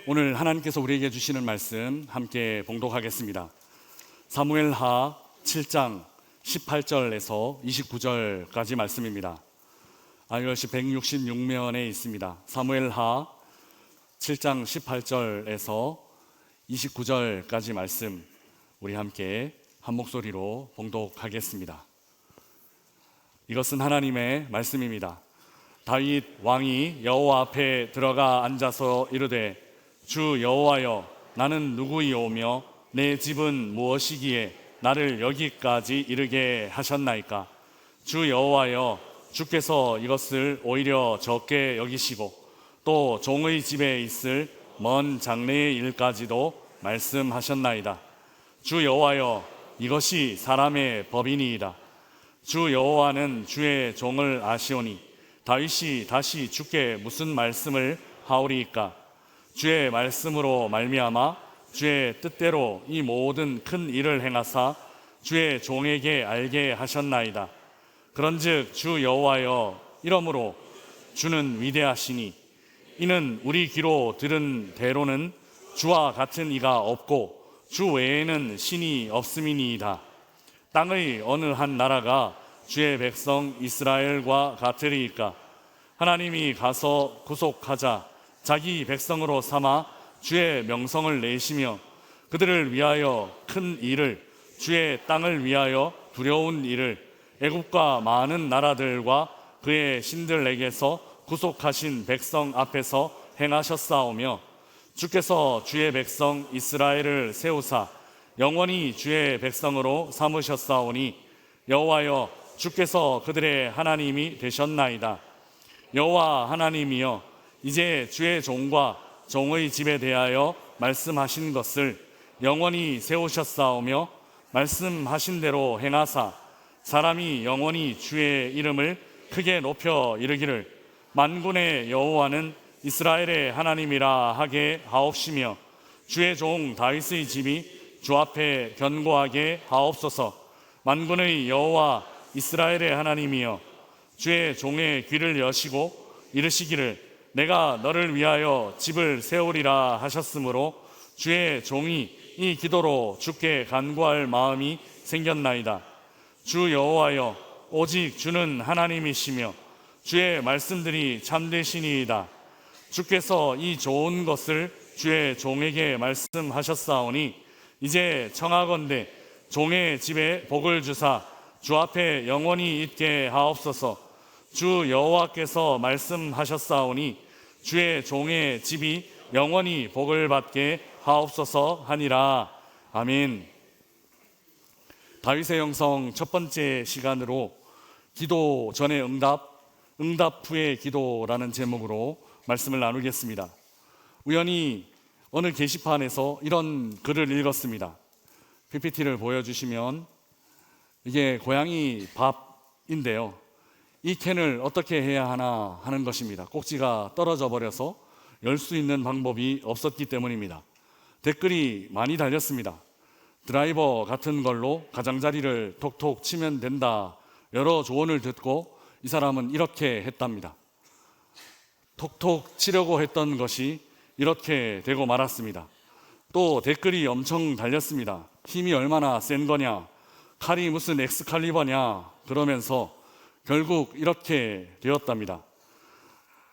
오늘 하나님께서 우리에게 주시는 말씀 함께 봉독하겠습니다. 사무엘하 7장 18절에서 29절까지 말씀입니다. 아이러시 166면에 있습니다. 사무엘하 7장 18절에서 29절까지 말씀 우리 함께 한 목소리로 봉독하겠습니다. 이것은 하나님의 말씀입니다. 다윗 왕이 여호와 앞에 들어가 앉아서 이르되 주 여호와여, 나는 누구이오며 내 집은 무엇이기에 나를 여기까지 이르게 하셨나이까? 주 여호와여, 주께서 이것을 오히려 적게 여기시고 또 종의 집에 있을 먼 장래의 일까지도 말씀하셨나이다. 주 여호와여, 이것이 사람의 법이니이다. 주 여호와는 주의 종을 아시오니 다윗이 다시 주께 무슨 말씀을 하오리이까? 주의 말씀으로 말미암아 주의 뜻대로 이 모든 큰 일을 행하사 주의 종에게 알게 하셨나이다. 그런즉 주 여호와여, 이러므로 주는 위대하시니 이는 우리 귀로 들은 대로는 주와 같은 이가 없고 주 외에는 신이 없음이니이다. 땅의 어느 한 나라가 주의 백성 이스라엘과 같으리이까? 하나님이 가서 구속하자 자기 백성으로 삼아 주의 명성을 내시며 그들을 위하여 큰 일을, 주의 땅을 위하여 두려운 일을 애굽과 많은 나라들과 그의 신들에게서 구속하신 백성 앞에서 행하셨사오며 주께서 주의 백성 이스라엘을 세우사 영원히 주의 백성으로 삼으셨사오니 여호와여, 주께서 그들의 하나님이 되셨나이다. 여호와 하나님이여, 이제 주의 종과 종의 집에 대하여 말씀하신 것을 영원히 세우셨사오며 말씀하신 대로 행하사 사람이 영원히 주의 이름을 크게 높여 이르기를 만군의 여호와는 이스라엘의 하나님이라 하게 하옵시며 주의 종 다윗의 집이 주 앞에 견고하게 하옵소서. 만군의 여호와 이스라엘의 하나님이여, 주의 종의 귀를 여시고 이르시기를 내가 너를 위하여 집을 세우리라 하셨으므로 주의 종이 이 기도로 주께 간구할 마음이 생겼나이다. 주 여호와여, 오직 주는 하나님이시며 주의 말씀들이 참되시니이다. 주께서 이 좋은 것을 주의 종에게 말씀하셨사오니 이제 청하건대 종의 집에 복을 주사 주 앞에 영원히 있게 하옵소서. 주 여호와께서 말씀하셨사오니 주의 종의 집이 영원히 복을 받게 하옵소서 하니라. 아멘. 다윗의 영성 첫 번째 시간으로 기도 전의 응답 후의 기도라는 제목으로 말씀을 나누겠습니다. 우연히 어느 게시판에서 이런 글을 읽었습니다. PPT를 보여주시면 이게 고양이 밥인데요, 이 캔을 어떻게 해야 하나 하는 것입니다. 꼭지가 떨어져 버려서 열 수 있는 방법이 없었기 때문입니다. 댓글이 많이 달렸습니다. 드라이버 같은 걸로 가장자리를 톡톡 치면 된다. 여러 조언을 듣고 이 사람은 이렇게 했답니다. 톡톡 치려고 했던 것이 이렇게 되고 말았습니다. 또 댓글이 엄청 달렸습니다. 힘이 얼마나 센 거냐, 칼이 무슨 엑스칼리버냐 그러면서 결국 이렇게 되었답니다.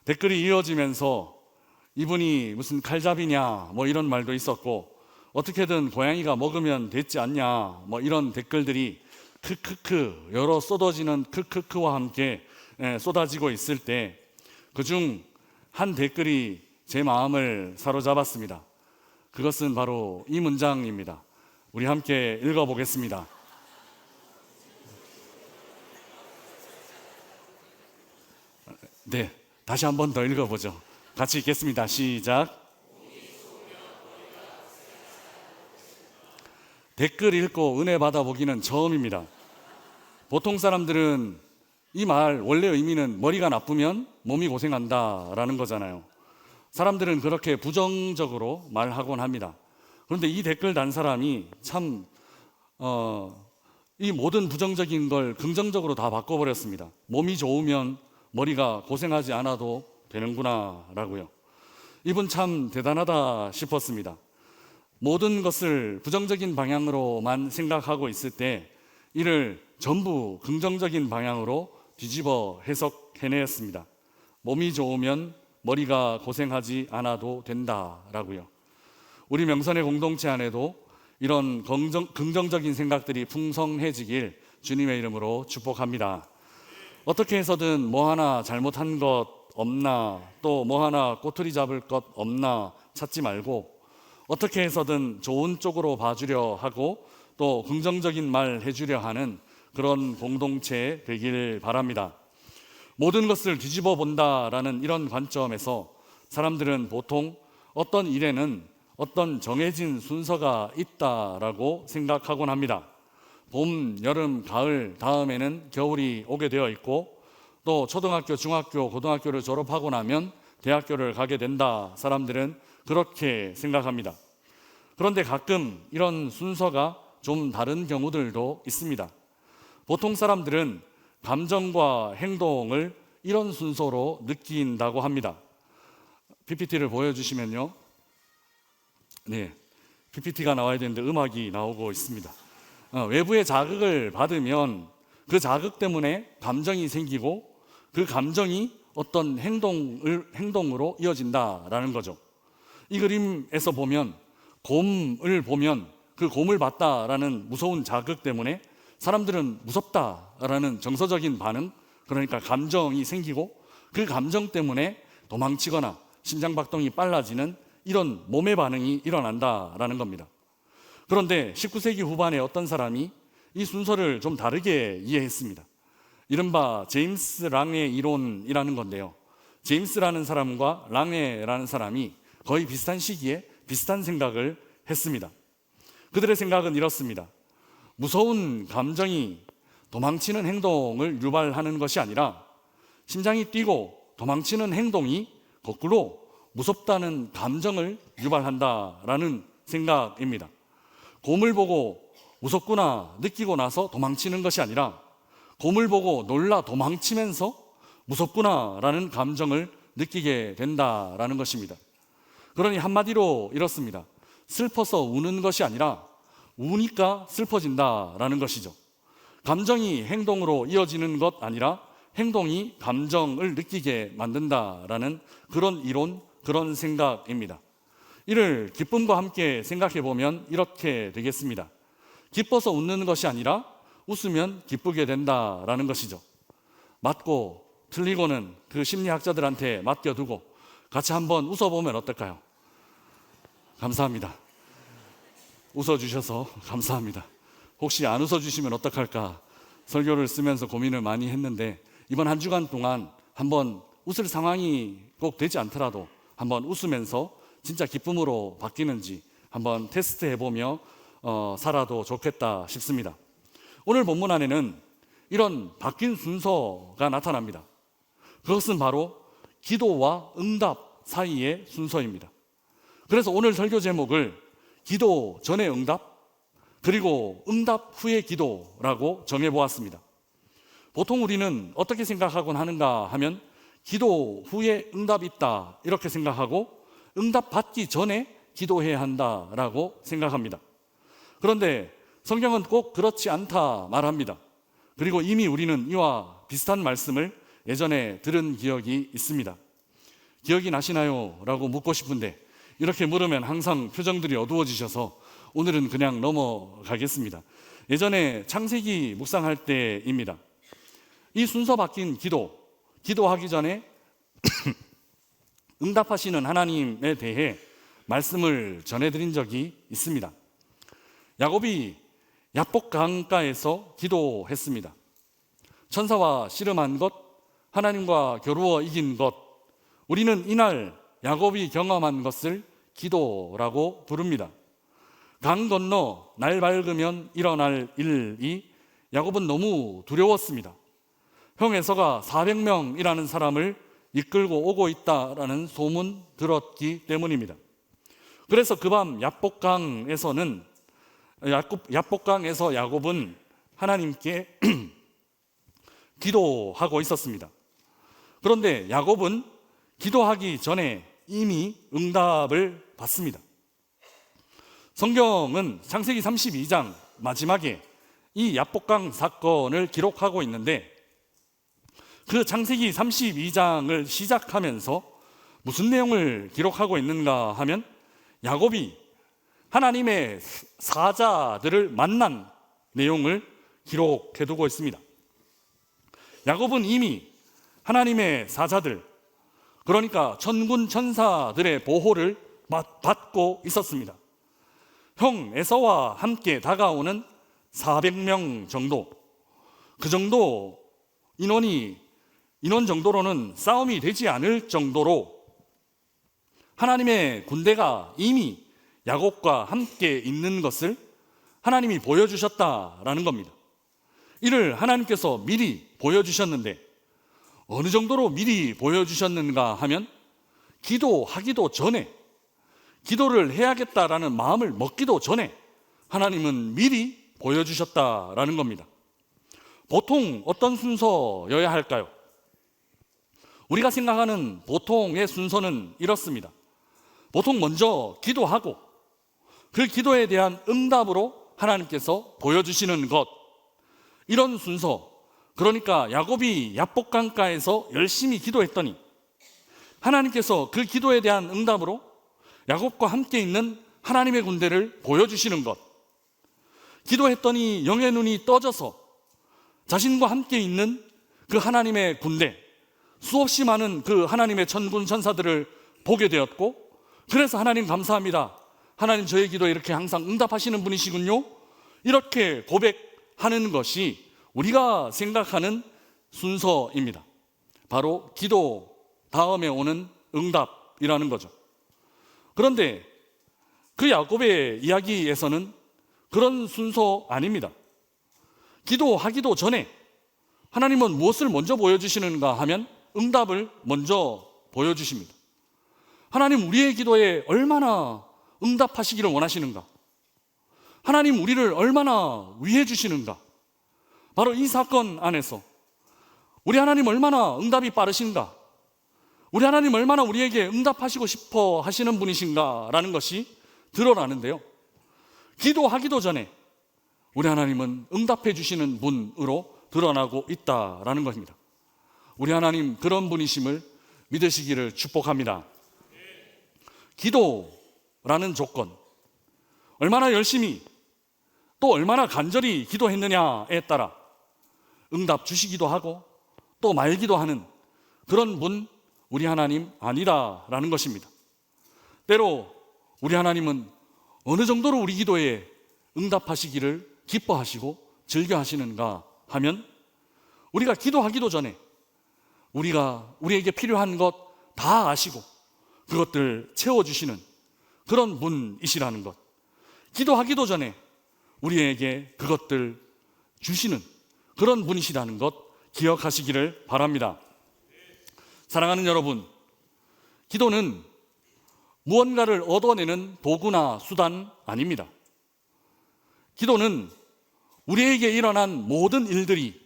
댓글이 이어지면서 이분이 무슨 칼잡이냐 뭐 이런 말도 있었고, 어떻게든 고양이가 먹으면 됐지 않냐 뭐 이런 댓글들이 크크크 여러 쏟아지는 크크크와 함께 쏟아지고 있을 때 그중 한 댓글이 제 마음을 사로잡았습니다. 그것은 바로 이 문장입니다. 우리 함께 읽어보겠습니다. 네, 다시 한 번 더 읽어보죠. 같이 읽겠습니다. 시작. 댓글 읽고 은혜 받아보기는 처음입니다. 보통 사람들은 이 말 원래 의미는 머리가 나쁘면 몸이 고생한다 라는 거잖아요. 사람들은 그렇게 부정적으로 말하곤 합니다. 그런데 이 댓글 단 사람이 참 이 모든 부정적인 걸 긍정적으로 다 바꿔버렸습니다. 몸이 좋으면 머리가 고생하지 않아도 되는구나 라고요. 이분 참 대단하다 싶었습니다. 모든 것을 부정적인 방향으로만 생각하고 있을 때 이를 전부 긍정적인 방향으로 뒤집어 해석해냈습니다. 몸이 좋으면 머리가 고생하지 않아도 된다라고요. 우리 명선의 공동체 안에도 이런 긍정적인 생각들이 풍성해지길 주님의 이름으로 축복합니다. 어떻게 해서든 뭐 하나 잘못한 것 없나, 또 뭐 하나 꼬투리 잡을 것 없나 찾지 말고 어떻게 해서든 좋은 쪽으로 봐주려 하고 또 긍정적인 말 해주려 하는 그런 공동체 되길 바랍니다. 모든 것을 뒤집어 본다라는 이런 관점에서 사람들은 보통 어떤 일에는 어떤 정해진 순서가 있다라고 생각하곤 합니다. 봄, 여름, 가을, 다음에는 겨울이 오게 되어 있고 또 초등학교, 중학교, 고등학교를 졸업하고 나면 대학교를 가게 된다. 사람들은 그렇게 생각합니다. 그런데 가끔 이런 순서가 좀 다른 경우들도 있습니다. 보통 사람들은 감정과 행동을 이런 순서로 느낀다고 합니다. PPT를 보여주시면요. 네, PPT가 나와야 되는데 음악이 나오고 있습니다. 외부의 자극을 받으면 그 자극 때문에 감정이 생기고 그 감정이 어떤 행동으로 이어진다라는 거죠. 이 그림에서 보면 곰을 보면 그 곰을 봤다라는 무서운 자극 때문에 사람들은 무섭다라는 정서적인 반응, 그러니까 감정이 생기고 그 감정 때문에 도망치거나 심장박동이 빨라지는 이런 몸의 반응이 일어난다라는 겁니다. 그런데 19세기 후반에 어떤 사람이 이 순서를 좀 다르게 이해했습니다. 이른바 제임스 랑의 이론이라는 건데요. 제임스라는 사람과 랑웨라는 사람이 거의 비슷한 시기에 비슷한 생각을 했습니다. 그들의 생각은 이렇습니다. 무서운 감정이 도망치는 행동을 유발하는 것이 아니라 심장이 뛰고 도망치는 행동이 거꾸로 무섭다는 감정을 유발한다라는 생각입니다. 곰을 보고 무섭구나 느끼고 나서 도망치는 것이 아니라 곰을 보고 놀라 도망치면서 무섭구나라는 감정을 느끼게 된다라는 것입니다. 그러니 한마디로 이렇습니다. 슬퍼서 우는 것이 아니라 우니까 슬퍼진다라는 것이죠. 감정이 행동으로 이어지는 것 아니라 행동이 감정을 느끼게 만든다라는 그런 이론, 그런 생각입니다. 이를 기쁨과 함께 생각해 보면 이렇게 되겠습니다. 기뻐서 웃는 것이 아니라 웃으면 기쁘게 된다라는 것이죠. 맞고 틀리고는 그 심리학자들한테 맡겨두고 같이 한번 웃어보면 어떨까요? 감사합니다. 웃어주셔서 감사합니다. 혹시 안 웃어주시면 어떡할까 설교를 쓰면서 고민을 많이 했는데 이번 한 주간 동안 한번 웃을 상황이 꼭 되지 않더라도 한번 웃으면서 진짜 기쁨으로 바뀌는지 한번 테스트해보며 살아도 좋겠다 싶습니다. 오늘 본문 안에는 이런 바뀐 순서가 나타납니다. 그것은 바로 기도와 응답 사이의 순서입니다. 그래서 오늘 설교 제목을 기도 전의 응답 그리고 응답 후의 기도라고 정해보았습니다. 보통 우리는 어떻게 생각하곤 하는가 하면 기도 후에 응답이 있다 이렇게 생각하고 응답 받기 전에 기도해야 한다라고 생각합니다. 그런데 성경은 꼭 그렇지 않다 말합니다. 그리고 이미 우리는 이와 비슷한 말씀을 예전에 들은 기억이 있습니다. 기억이 나시나요? 라고 묻고 싶은데 이렇게 물으면 항상 표정들이 어두워지셔서 오늘은 그냥 넘어가겠습니다. 예전에 창세기 묵상할 때입니다. 이 순서 바뀐 기도하기 전에 응답하시는 하나님에 대해 말씀을 전해드린 적이 있습니다. 야곱이 야복 강가에서 기도했습니다. 천사와 씨름한 것, 하나님과 겨루어 이긴 것, 우리는 이날 야곱이 경험한 것을 기도라고 부릅니다. 강 건너 날 밝으면 일어날 일이 야곱은 너무 두려웠습니다. 형 에서가 400명이라는 사람을 이끌고 오고 있다라는 소문 들었기 때문입니다. 그래서 그 밤 야복강에서 야곱은 하나님께 기도하고 있었습니다. 그런데 야곱은 기도하기 전에 이미 응답을 받습니다. 성경은 창세기 32장 마지막에 이 야복강 사건을 기록하고 있는데, 그 창세기 32장을 시작하면서 무슨 내용을 기록하고 있는가 하면, 야곱이 하나님의 사자들을 만난 내용을 기록해두고 있습니다. 야곱은 이미 하나님의 사자들, 그러니까 천군 천사들의 보호를 받고 있었습니다. 형 에서와 함께 다가오는 400명 정도, 그 정도 인원 정도로는 싸움이 되지 않을 정도로 하나님의 군대가 이미 야곱과 함께 있는 것을 하나님이 보여주셨다라는 겁니다. 이를 하나님께서 미리 보여주셨는데, 어느 정도로 미리 보여주셨는가 하면, 기도하기도 전에, 기도를 해야겠다라는 마음을 먹기도 전에 하나님은 미리 보여주셨다라는 겁니다. 보통 어떤 순서여야 할까요? 우리가 생각하는 보통의 순서는 이렇습니다. 보통 먼저 기도하고 그 기도에 대한 응답으로 하나님께서 보여주시는 것, 이런 순서. 그러니까 야곱이 야복강가에서 열심히 기도했더니 하나님께서 그 기도에 대한 응답으로 야곱과 함께 있는 하나님의 군대를 보여주시는 것, 기도했더니 영의 눈이 떠져서 자신과 함께 있는 그 하나님의 군대, 수없이 많은 그 하나님의 천군 천사들을 보게 되었고, 그래서 하나님 감사합니다, 하나님 저의 기도에 이렇게 항상 응답하시는 분이시군요, 이렇게 고백하는 것이 우리가 생각하는 순서입니다. 바로 기도 다음에 오는 응답이라는 거죠. 그런데 그 야곱의 이야기에서는 그런 순서 아닙니다. 기도하기도 전에 하나님은 무엇을 먼저 보여주시는가 하면 응답을 먼저 보여주십니다. 하나님 우리의 기도에 얼마나 응답하시기를 원하시는가, 하나님 우리를 얼마나 위해 주시는가, 바로 이 사건 안에서 우리 하나님 얼마나 응답이 빠르신가, 우리 하나님 얼마나 우리에게 응답하시고 싶어 하시는 분이신가 라는 것이 드러나는데요, 기도하기도 전에 우리 하나님은 응답해 주시는 분으로 드러나고 있다라는 것입니다. 우리 하나님 그런 분이심을 믿으시기를 축복합니다. 기도라는 조건, 얼마나 열심히 또 얼마나 간절히 기도했느냐에 따라 응답 주시기도 하고 또 말기도 하는 그런 분, 우리 하나님 아니다라는 것입니다. 때로 우리 하나님은 어느 정도로 우리 기도에 응답하시기를 기뻐하시고 즐겨하시는가 하면, 우리가 기도하기도 전에 우리에게 필요한 것 다 아시고 그것들 채워주시는 그런 분이시라는 것, 기도하기도 전에 우리에게 그것들 주시는 그런 분이시라는 것 기억하시기를 바랍니다. 사랑하는 여러분, 기도는 무언가를 얻어내는 도구나 수단 아닙니다. 기도는 우리에게 일어난 모든 일들이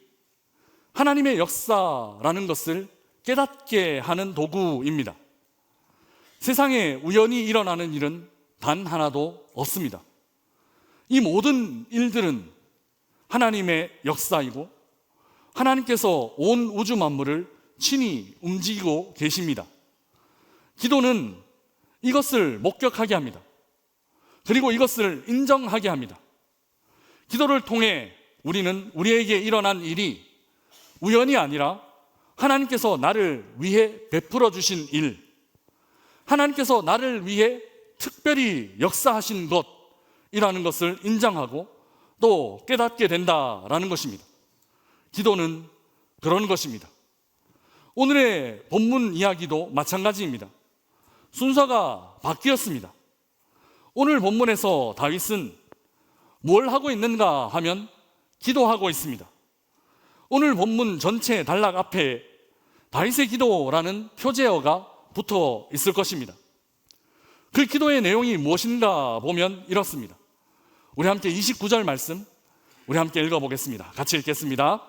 하나님의 역사라는 것을 깨닫게 하는 도구입니다. 세상에 우연히 일어나는 일은 단 하나도 없습니다. 이 모든 일들은 하나님의 역사이고 하나님께서 온 우주 만물을 친히 움직이고 계십니다. 기도는 이것을 목격하게 합니다. 그리고 이것을 인정하게 합니다. 기도를 통해 우리는 우리에게 일어난 일이 우연이 아니라 하나님께서 나를 위해 베풀어 주신 일, 하나님께서 나를 위해 특별히 역사하신 것이라는 것을 인정하고 또 깨닫게 된다라는 것입니다. 기도는 그런 것입니다. 오늘의 본문 이야기도 마찬가지입니다. 순서가 바뀌었습니다. 오늘 본문에서 다윗은 뭘 하고 있는가 하면 기도하고 있습니다. 오늘 본문 전체 단락 앞에 다윗의 기도라는 표제어가 붙어 있을 것입니다. 그 기도의 내용이 무엇인가 보면 이렇습니다. 우리 함께 29절 말씀 우리 함께 읽어보겠습니다. 같이 읽겠습니다.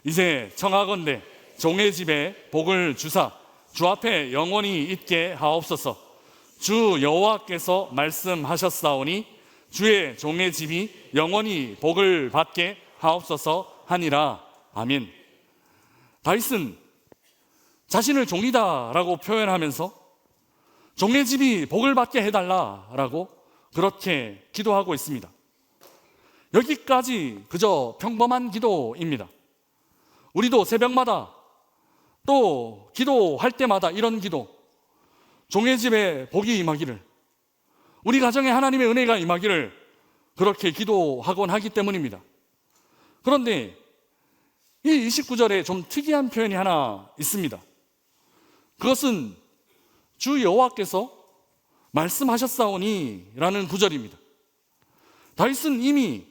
이제 청하건대 종의 집에 복을 주사 주 앞에 영원히 있게 하옵소서. 주 여호와께서 말씀하셨사오니 주의 종의 집이 영원히 복을 받게 하옵소서 하니라. 아멘. 다윗은 자신을 종이다라고 표현하면서 종의 집이 복을 받게 해달라라고 그렇게 기도하고 있습니다. 여기까지 그저 평범한 기도입니다. 우리도 새벽마다 또 기도할 때마다 이런 기도, 종의 집에 복이 임하기를, 우리 가정에 하나님의 은혜가 임하기를 그렇게 기도하곤 하기 때문입니다. 그런데 이 29절에 좀 특이한 표현이 하나 있습니다. 그것은 주 여호와께서 말씀하셨사오니 라는 구절입니다. 다윗은 이미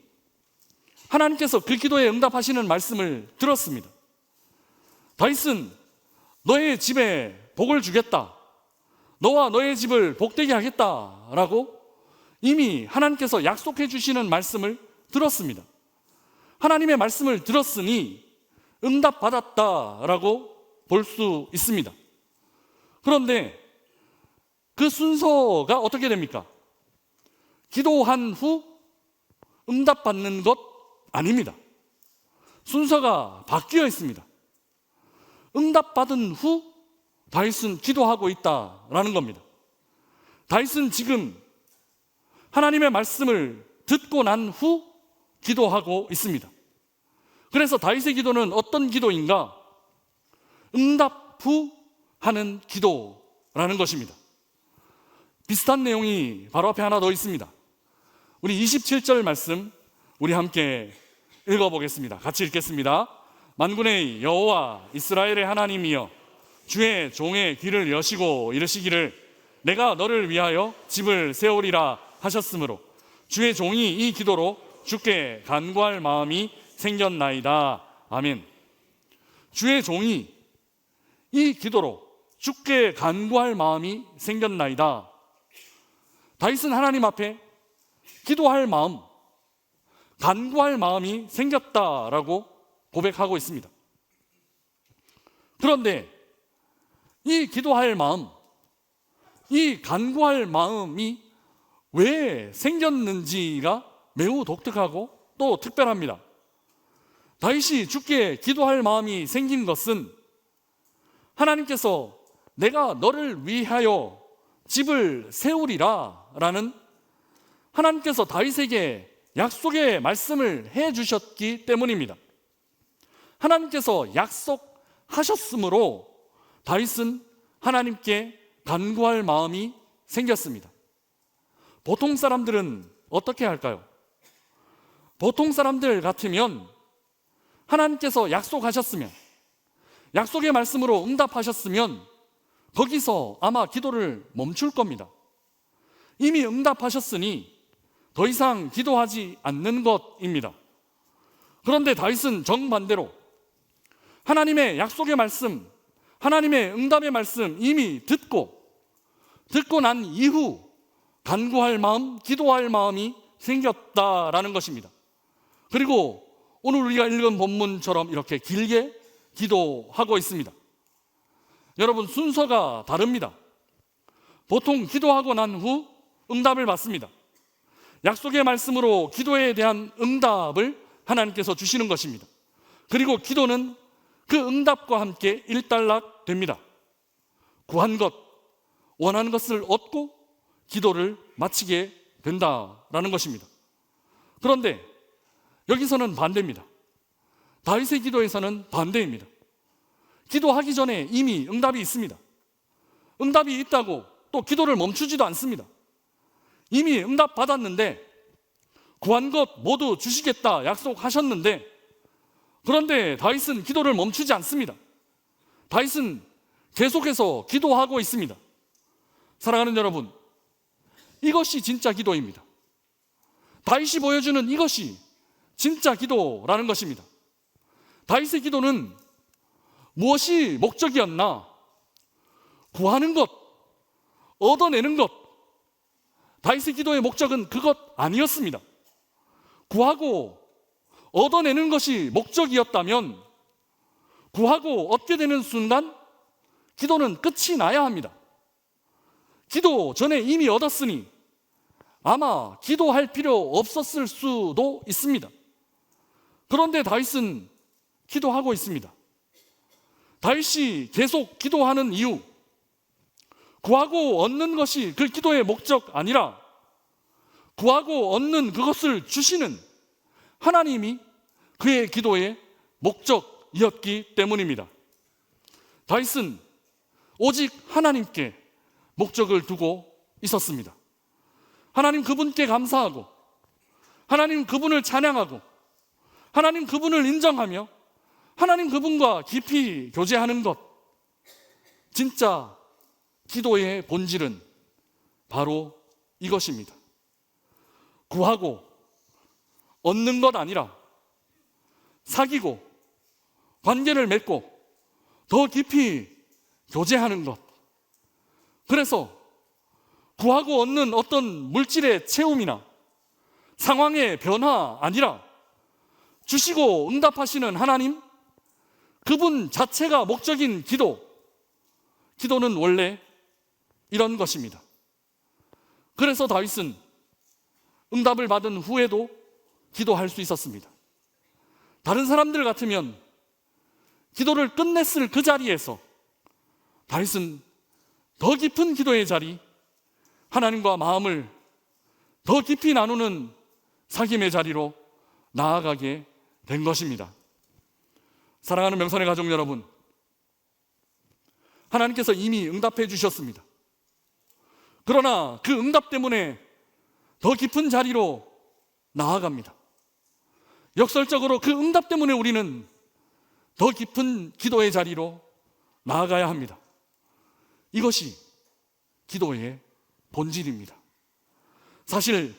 하나님께서 그 기도에 응답하시는 말씀을 들었습니다. 다윗은 너의 집에 복을 주겠다, 너와 너의 집을 복되게 하겠다라고 이미 하나님께서 약속해 주시는 말씀을 들었습니다. 하나님의 말씀을 들었으니 응답받았다라고 볼 수 있습니다. 그런데 그 순서가 어떻게 됩니까? 기도한 후 응답받는 것 아닙니다. 순서가 바뀌어 있습니다. 응답받은 후 다윗은 기도하고 있다라는 겁니다. 다윗은 지금 하나님의 말씀을 듣고 난 후 기도하고 있습니다. 그래서 다윗의 기도는 어떤 기도인가? 응답 후 하는 기도라는 것입니다. 비슷한 내용이 바로 앞에 하나 더 있습니다. 우리 27절 말씀 우리 함께 읽어보겠습니다. 같이 읽겠습니다. 만군의 여호와 이스라엘의 하나님이여, 주의 종의 귀를 여시고 이르시기를 내가 너를 위하여 집을 세우리라 하셨으므로 주의 종이 이 기도로 주께 간구할 마음이 생겼나이다. 아멘. 주의 종이 이 기도로 주께 간구할 마음이 생겼나이다. 다윗은 하나님 앞에 기도할 마음, 간구할 마음이 생겼다라고 고백하고 있습니다. 그런데 이 기도할 마음, 이 간구할 마음이 왜 생겼는지가 매우 독특하고 또 특별합니다. 다윗이 주께 기도할 마음이 생긴 것은 하나님께서 내가 너를 위하여 집을 세우리라 라는 하나님께서 다윗에게 약속의 말씀을 해 주셨기 때문입니다. 하나님께서 약속하셨으므로 다윗은 하나님께 간구할 마음이 생겼습니다. 보통 사람들은 어떻게 할까요? 보통 사람들 같으면 하나님께서 약속하셨으면, 약속의 말씀으로 응답하셨으면 거기서 아마 기도를 멈출 겁니다. 이미 응답하셨으니 더 이상 기도하지 않는 것입니다. 그런데 다윗은 정반대로 하나님의 약속의 말씀, 하나님의 응답의 말씀 이미 듣고 난 이후 간구할 마음, 기도할 마음이 생겼다라는 것입니다. 그리고 오늘 우리가 읽은 본문처럼 이렇게 길게 기도하고 있습니다. 여러분, 순서가 다릅니다. 보통 기도하고 난 후 응답을 받습니다. 약속의 말씀으로 기도에 대한 응답을 하나님께서 주시는 것입니다. 그리고 기도는 그 응답과 함께 일단락 됩니다. 구한 것, 원하는 것을 얻고 기도를 마치게 된다라는 것입니다. 그런데 여기서는 반대입니다. 다윗의 기도에서는 반대입니다. 기도하기 전에 이미 응답이 있습니다. 응답이 있다고 또 기도를 멈추지도 않습니다. 이미 응답 받았는데, 구한 것 모두 주시겠다 약속하셨는데, 그런데 다윗은 기도를 멈추지 않습니다. 다윗은 계속해서 기도하고 있습니다. 사랑하는 여러분, 이것이 진짜 기도입니다. 다윗이 보여주는 이것이 진짜 기도라는 것입니다. 다윗의 기도는 무엇이 목적이었나? 구하는 것, 얻어내는 것. 다윗의 기도의 목적은 그것 아니었습니다. 구하고 얻어내는 것이 목적이었다면 구하고 얻게 되는 순간 기도는 끝이 나야 합니다. 기도 전에 이미 얻었으니 아마 기도할 필요 없었을 수도 있습니다. 그런데 다윗은 기도하고 있습니다. 다윗이 계속 기도하는 이유, 구하고 얻는 것이 그 기도의 목적 아니라 구하고 얻는 그것을 주시는 하나님이 그의 기도의 목적이었기 때문입니다. 다윗은 오직 하나님께 목적을 두고 있었습니다. 하나님 그분께 감사하고, 하나님 그분을 찬양하고, 하나님 그분을 인정하며, 하나님 그분과 깊이 교제하는 것, 진짜 기도의 본질은 바로 이것입니다. 구하고 얻는 것 아니라 사귀고 관계를 맺고 더 깊이 교제하는 것. 그래서 구하고 얻는 어떤 물질의 채움이나 상황의 변화 아니라 주시고 응답하시는 하나님, 그분 자체가 목적인 기도는 원래 이런 것입니다. 그래서 다윗은 응답을 받은 후에도 기도할 수 있었습니다. 다른 사람들 같으면 기도를 끝냈을 그 자리에서 다윗은 더 깊은 기도의 자리, 하나님과 마음을 더 깊이 나누는 사귐의 자리로 나아가게 된 것입니다. 사랑하는 명선의 가족 여러분, 하나님께서 이미 응답해 주셨습니다. 그러나 그 응답 때문에 더 깊은 자리로 나아갑니다. 역설적으로 그 응답 때문에 우리는 더 깊은 기도의 자리로 나아가야 합니다. 이것이 기도의 본질입니다. 사실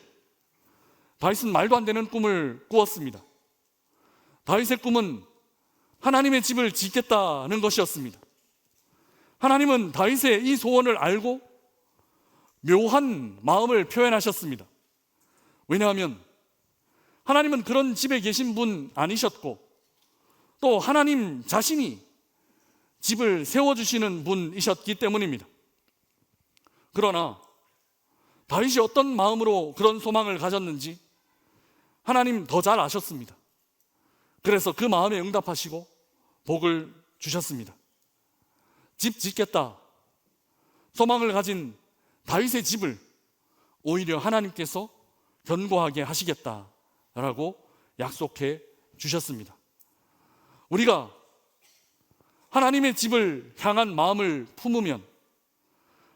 다윗은 말도 안 되는 꿈을 꾸었습니다. 다윗의 꿈은 하나님의 집을 짓겠다는 것이었습니다. 하나님은 다윗의 이 소원을 알고 묘한 마음을 표현하셨습니다. 왜냐하면 하나님은 그런 집에 계신 분 아니셨고, 또 하나님 자신이 집을 세워주시는 분이셨기 때문입니다. 그러나 다윗이 어떤 마음으로 그런 소망을 가졌는지 하나님 더 잘 아셨습니다. 그래서 그 마음에 응답하시고 복을 주셨습니다. 집 짓겠다 소망을 가진 다윗의 집을 오히려 하나님께서 견고하게 하시겠다라고 약속해 주셨습니다. 우리가 하나님의 집을 향한 마음을 품으면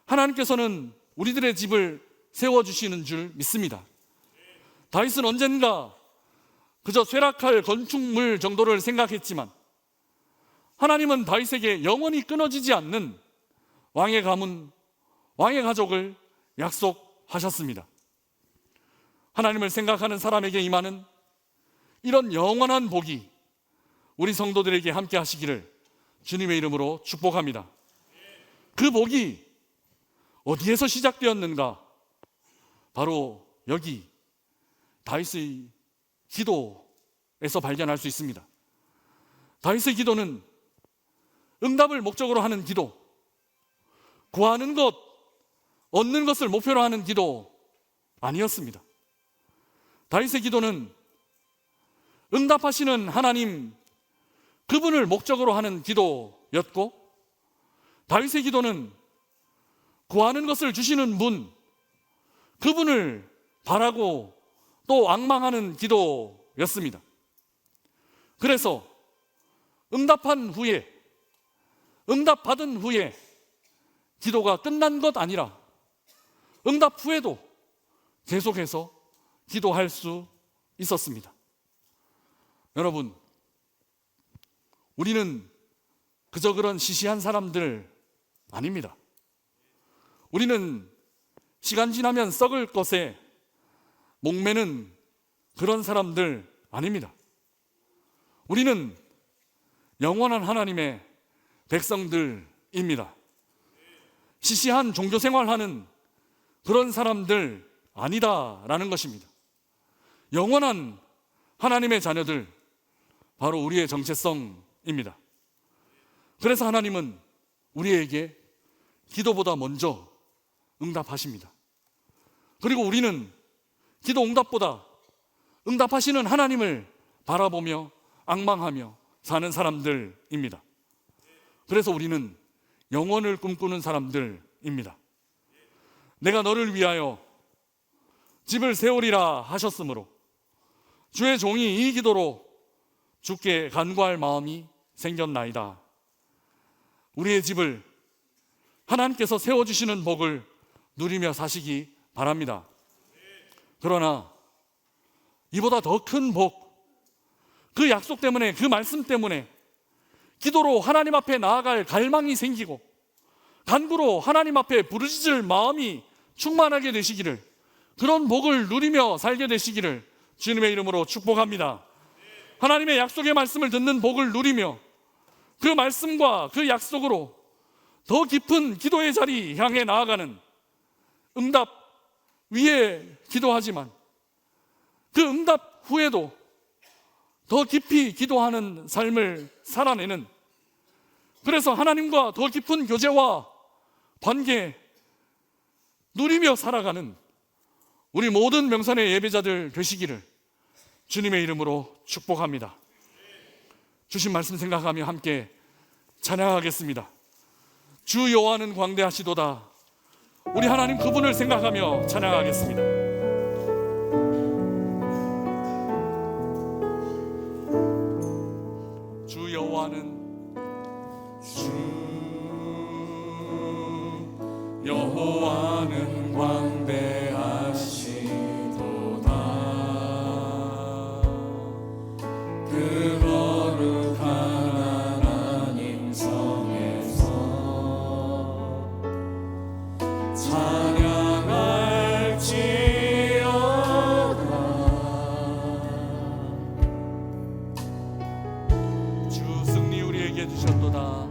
하나님께서는 우리들의 집을 세워주시는 줄 믿습니다. 다윗은 언젠가 그저 쇠락할 건축물 정도를 생각했지만 하나님은 다윗에게 영원히 끊어지지 않는 왕의 가문, 왕의 가족을 약속하셨습니다. 하나님을 생각하는 사람에게 임하는 이런 영원한 복이 우리 성도들에게 함께 하시기를 주님의 이름으로 축복합니다. 그 복이 어디에서 시작되었는가? 바로 여기 다윗의 기도에서 발견할 수 있습니다. 다윗의 기도는 응답을 목적으로 하는 기도, 구하는 것, 얻는 것을 목표로 하는 기도 아니었습니다. 다윗의 기도는 응답하시는 하나님, 그분을 목적으로 하는 기도였고, 다윗의 기도는 구하는 것을 주시는 분, 그분을 바라고 또 앙망하는 기도였습니다. 그래서 응답한 후에, 응답받은 후에 기도가 끝난 것 아니라 응답 후에도 계속해서 기도할 수 있었습니다. 여러분, 우리는 그저 그런 시시한 사람들 아닙니다. 우리는 시간 지나면 썩을 것에 목매는 그런 사람들 아닙니다. 우리는 영원한 하나님의 백성들입니다. 시시한 종교생활하는 그런 사람들 아니다라는 것입니다. 영원한 하나님의 자녀들, 바로 우리의 정체성입니다. 그래서 하나님은 우리에게 기도보다 먼저 응답하십니다. 그리고 우리는 기도 응답보다 응답하시는 하나님을 바라보며 앙망하며 사는 사람들입니다. 그래서 우리는 영원을 꿈꾸는 사람들입니다. 내가 너를 위하여 집을 세우리라 하셨으므로 주의 종이 이 기도로 주께 간구할 마음이 생겼나이다. 우리의 집을 하나님께서 세워주시는 복을 누리며 사시기 바랍니다. 그러나 이보다 더 큰 복, 그 약속 때문에, 그 말씀 때문에 기도로 하나님 앞에 나아갈 갈망이 생기고 간구로 하나님 앞에 부르짖을 마음이 충만하게 되시기를, 그런 복을 누리며 살게 되시기를 주님의 이름으로 축복합니다. 하나님의 약속의 말씀을 듣는 복을 누리며 그 말씀과 그 약속으로 더 깊은 기도의 자리 향해 나아가는, 응답 위에 기도하지만 그 응답 후에도 더 깊이 기도하는 삶을 살아내는, 그래서 하나님과 더 깊은 교제와 관계 누리며 살아가는 우리 모든 명산의 예배자들 되시기를 주님의 이름으로 축복합니다. 주신 말씀 생각하며 함께 찬양하겠습니다. 주 여호와는 광대하시도다. 우리 하나님 그분을 생각하며 찬양하겠습니다. 주 여호와는 광대하시도다. 그 거룩한 하나님 성에서 찬양할지어다. 주 승리 우리에게 주셨도다.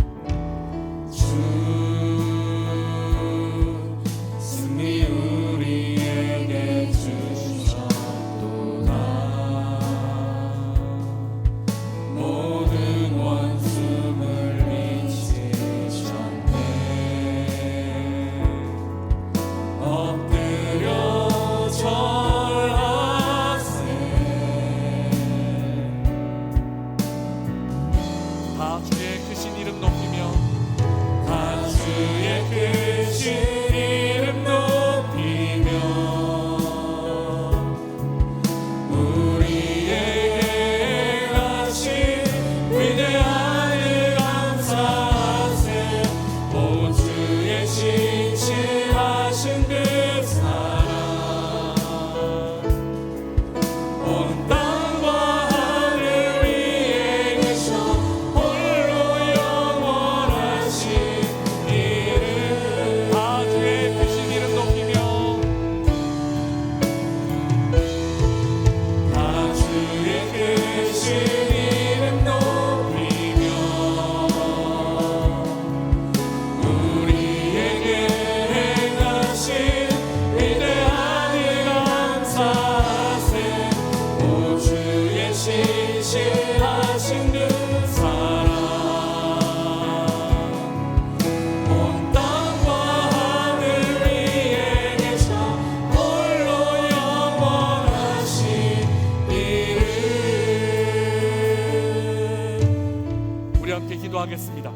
기도하겠습니다.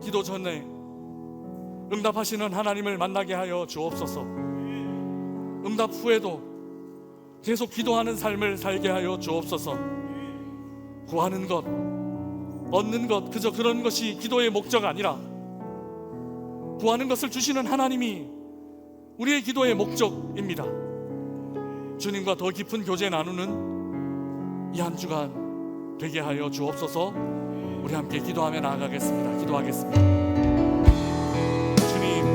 기도 전에 응답하시는 하나님을 만나게 하여 주옵소서. 응답 후에도 계속 기도하는 삶을 살게 하여 주옵소서. 구하는 것, 얻는 것, 그저 그런 것이 기도의 목적 아니라 구하는 것을 주시는 하나님이 우리의 기도의 목적입니다. 주님과 더 깊은 교제 나누는 이 한 주간 되게 하여 주옵소서. 우리 함께 기도하며 나아가겠습니다. 기도하겠습니다. 주님,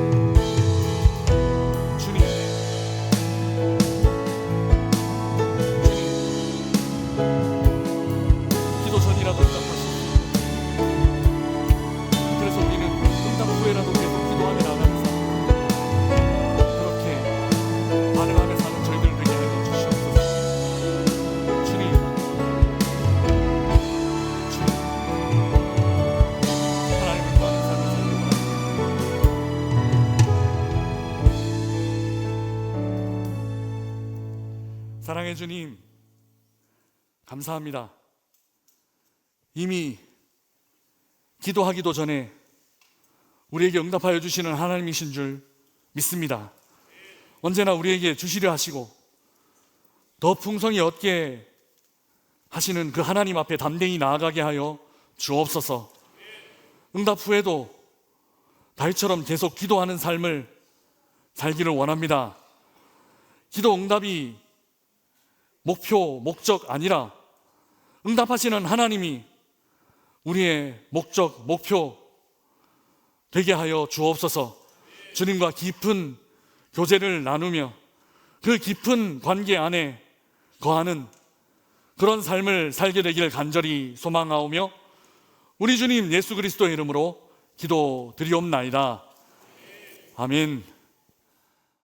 주님, 기도 전이라도 응답하시옵소서. 그래서 우리는 응답 후에라도 계속 기도하며 나아가면서 그렇게 반응하며 사는 저희들 되게 하여 주시옵소서. 주님, 사랑해 주님, 감사합니다. 이미 기도하기도 전에 우리에게 응답하여 주시는 하나님이신 줄 믿습니다. 언제나 우리에게 주시려 하시고 더 풍성히 얻게 하시는 그 하나님 앞에 담대히 나아가게 하여 주옵소서. 응답 후에도 다윗처럼 계속 기도하는 삶을 살기를 원합니다. 기도 응답이 목표, 목적 아니라 응답하시는 하나님이 우리의 목적, 목표 되게 하여 주옵소서. 주님과 깊은 교제를 나누며 그 깊은 관계 안에 거하는 그런 삶을 살게 되기를 간절히 소망하오며 우리 주님 예수 그리스도의 이름으로 기도드리옵나이다. 아멘.